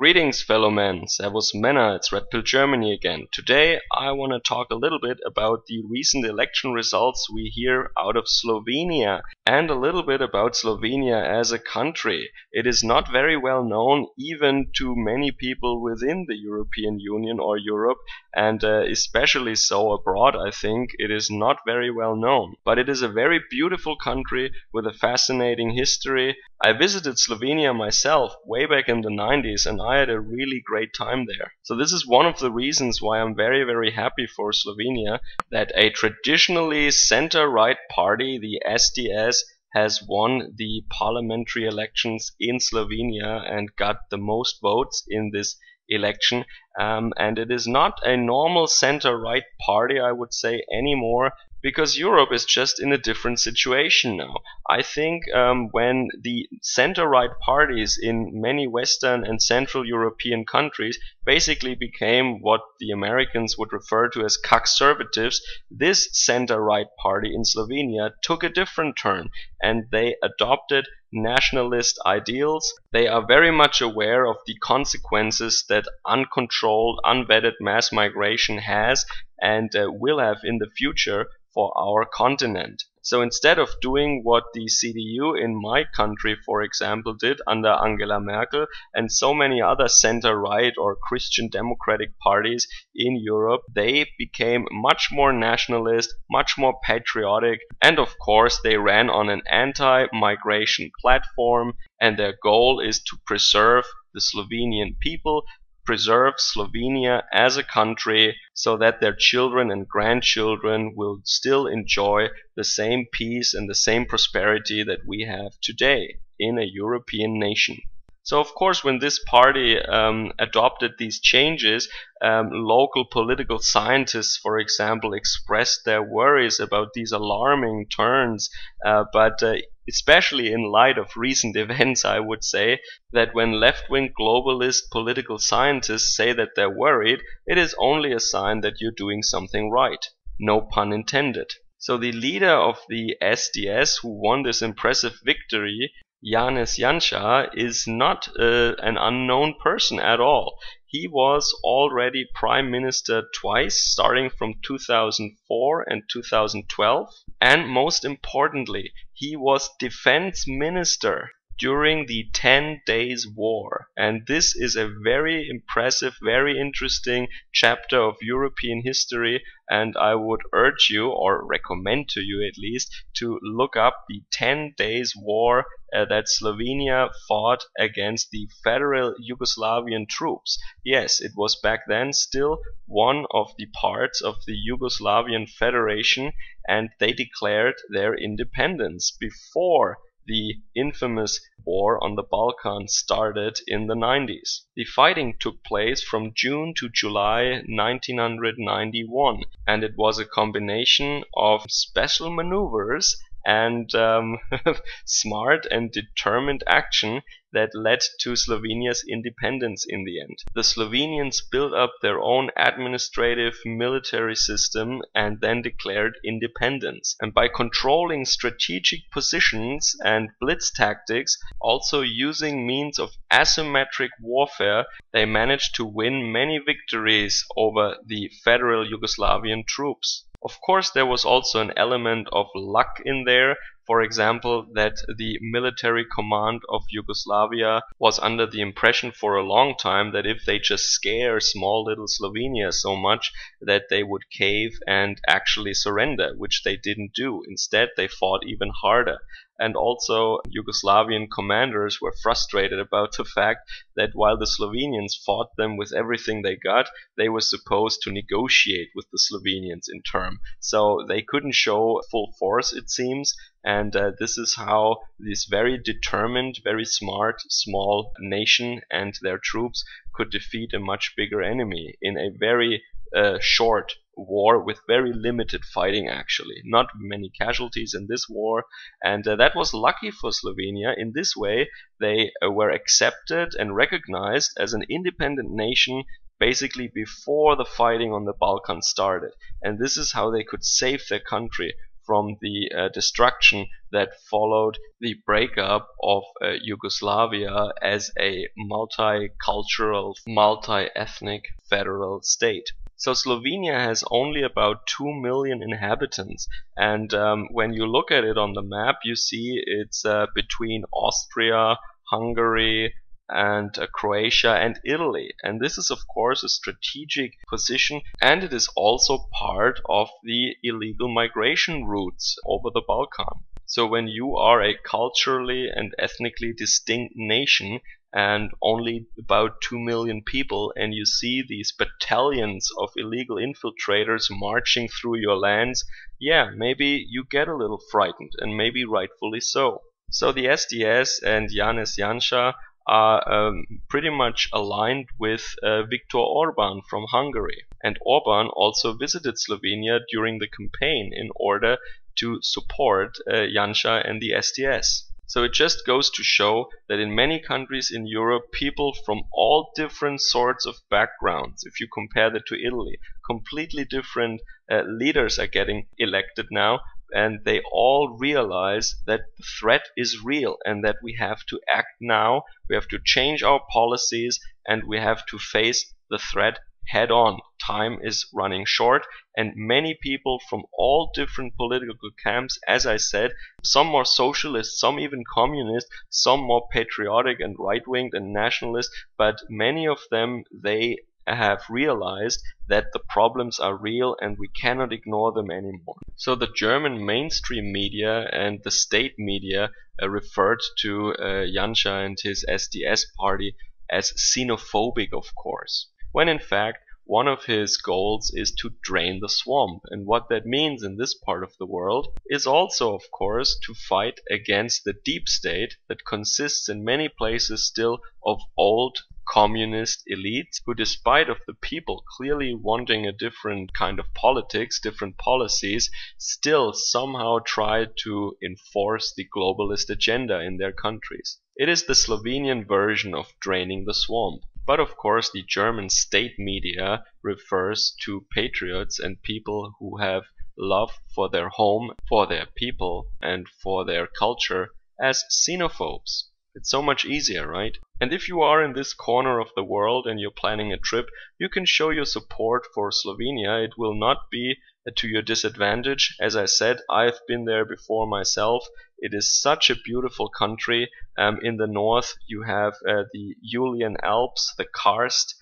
Greetings, fellow men. Servus Männer, it's Red Pill Germany again. Today I want to talk a little bit about the recent election results we hear out of Slovenia and a little bit about Slovenia as a country. It is not very well known even to many people within the European Union or Europe, and especially so abroad. I think it is not very well known. But it is a very beautiful country with a fascinating history. I visited Slovenia myself way back in the 90s and I had a really great time there. So this is one of the reasons why I'm very happy for Slovenia, that a traditionally center-right party, the SDS, has won the parliamentary elections in Slovenia and got the most votes in this election. And it is not a normal center-right party, I would say, anymore, because Europe is just in a different situation now. I think when the center-right parties in many Western and Central European countries basically became what the Americans would refer to as conservatives, this center-right party in Slovenia took a different turn and they adopted nationalist ideals. They are very much aware of the consequences that uncontrolled, unvetted mass migration has and will have in the future for our continent. So instead of doing what the CDU in my country, for example, did under Angela Merkel and so many other center-right or Christian democratic parties in Europe, they became much more nationalist, much more patriotic, and of course they ran on an anti-migration platform, and their goal is to preserve the Slovenian people, preserve Slovenia as a country so that their children and grandchildren will still enjoy the same peace and the same prosperity that we have today in a European nation. So of course when this party adopted these changes, local political scientists, for example, expressed their worries about these alarming turns, but especially in light of recent events, I would say that when left-wing globalist political scientists say that they're worried, it is only a sign that you're doing something right. No pun intended. So the leader of the SDS who won this impressive victory, Janez Janša, is not an unknown person at all. He was already prime minister twice, starting from 2004 and 2012. And most importantly, he was defense minister during the 10 Days War. And this is a very impressive, very interesting chapter of European history, and I would urge you, or recommend to you at least, to look up the 10 Days War that Slovenia fought against the federal Yugoslavian troops. Yes, it was back then still one of the parts of the Yugoslavian Federation, and they declared their independence before the infamous war on the Balkans started in the 90s. The fighting took place from June to July 1991, and it was a combination of special maneuvers and smart and determined action that led to Slovenia's independence in the end. The Slovenians built up their own administrative military system and then declared independence. And by controlling strategic positions and blitz tactics, also using means of asymmetric warfare, they managed to win many victories over the federal Yugoslavian troops. Of course, there was also an element of luck in there. For example, that the military command of Yugoslavia was under the impression for a long time that if they just scare small little Slovenia so much that they would cave and actually surrender, which they didn't do. Instead, they fought even harder. And also, Yugoslavian commanders were frustrated about the fact that while the Slovenians fought them with everything they got, they were supposed to negotiate with the Slovenians in turn. So they couldn't show full force, it seems, and this is how this very determined, very smart, small nation and their troops could defeat a much bigger enemy in a very short war with very limited fighting, actually. Not many casualties in this war, and that was lucky for Slovenia. In this way, they were accepted and recognized as an independent nation basically before the fighting on the Balkans started. And this is how they could save their country from the destruction that followed the breakup of Yugoslavia as a multicultural, multi-ethnic federal state. So Slovenia has only about 2 million inhabitants, and when you look at it on the map, you see it's between Austria, Hungary, and Croatia and Italy. And this is of course a strategic position, and it is also part of the illegal migration routes over the Balkan. So when you are a culturally and ethnically distinct nation and only about 2 million people, and you see these battalions of illegal infiltrators marching through your lands, yeah, maybe you get a little frightened, and maybe rightfully so. So the SDS and Janez Janša are pretty much aligned with Viktor Orban from Hungary. And Orban also visited Slovenia during the campaign in order to support Janša and the SDS. So it just goes to show that in many countries in Europe, people from all different sorts of backgrounds, if you compare that to Italy, completely different leaders are getting elected now, and they all realize that the threat is real and that we have to act now, we have to change our policies, and we have to face the threat head on. Time is running short, and many people from all different political camps, as I said, some more socialist, some even communist, some more patriotic and right-winged and nationalist, but many of them, they have realized that the problems are real and we cannot ignore them anymore. So the German mainstream media and the state media referred to Janša and his SDS party as xenophobic, of course, when in fact one of his goals is to drain the swamp. And what that means in this part of the world is also, of course, to fight against the deep state that consists in many places still of old communist elites who, despite of the people clearly wanting a different kind of politics, different policies, still somehow try to enforce the globalist agenda in their countries. It is the Slovenian version of draining the swamp. But of course the German state media refers to patriots and people who have love for their home, for their people, and for their culture as xenophobes. It's so much easier, right? And if you are in this corner of the world and you're planning a trip, you can show your support for Slovenia. It will not be to your disadvantage. As I said, I've been there before myself. It is such a beautiful country. In the north you have the Julian Alps, the karst,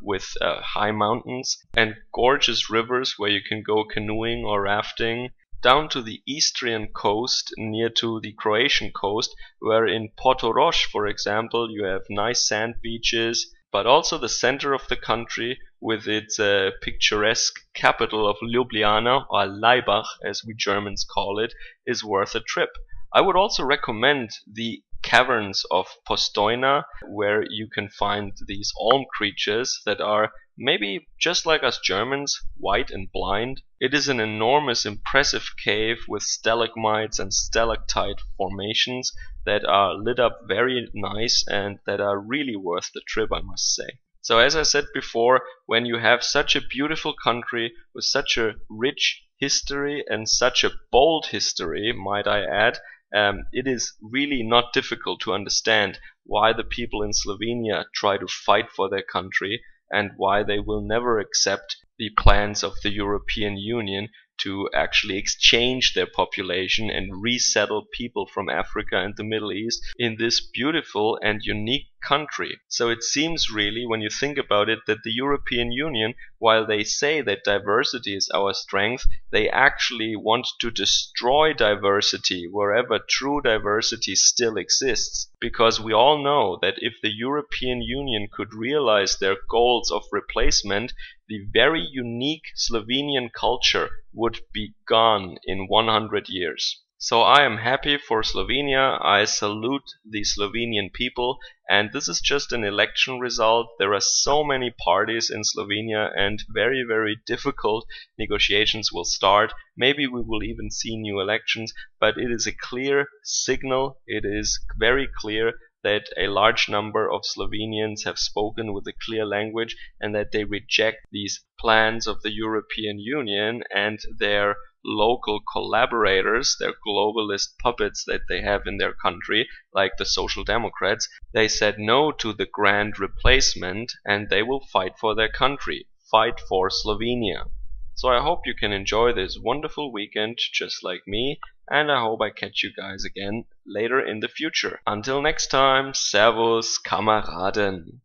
with high mountains and gorgeous rivers where you can go canoeing or rafting, down to the Istrian coast near to the Croatian coast, where in Portorož, for example, you have nice sand beaches, but also the center of the country with its picturesque capital of Ljubljana, or Laibach as we Germans call it, is worth a trip. I would also recommend the caverns of Postojna, where you can find these olm creatures that are maybe just like us Germans, white and blind. It is an enormous, impressive cave with stalagmites and stalactite formations that are lit up very nice and that are really worth the trip, I must say. So as I said before, when you have such a beautiful country with such a rich history and such a bold history, might I add, it is really not difficult to understand why the people in Slovenia try to fight for their country and why they will never accept the plans of the European Union to actually exchange their population and resettle people from Africa and the Middle East in this beautiful and unique country. So it seems really, when you think about it, that the European Union, while they say that diversity is our strength, they actually want to destroy diversity wherever true diversity still exists. Because we all know that if the European Union could realize their goals of replacement, the very unique Slovenian culture would be gone in 100 years. So I am happy for Slovenia. I salute the Slovenian people, and this is just an election result. There are so many parties in Slovenia, and very, very difficult negotiations will start. Maybe we will even see new elections, but it is a clear signal. It is very clear that a large number of Slovenians have spoken with a clear language and that they reject these plans of the European Union and their local collaborators, their globalist puppets that they have in their country, like the Social Democrats. They said no to the grand replacement and they will fight for their country, fight for Slovenia. So I hope you can enjoy this wonderful weekend just like me, and I hope I catch you guys again later in the future. Until next time, Servus, Kameraden.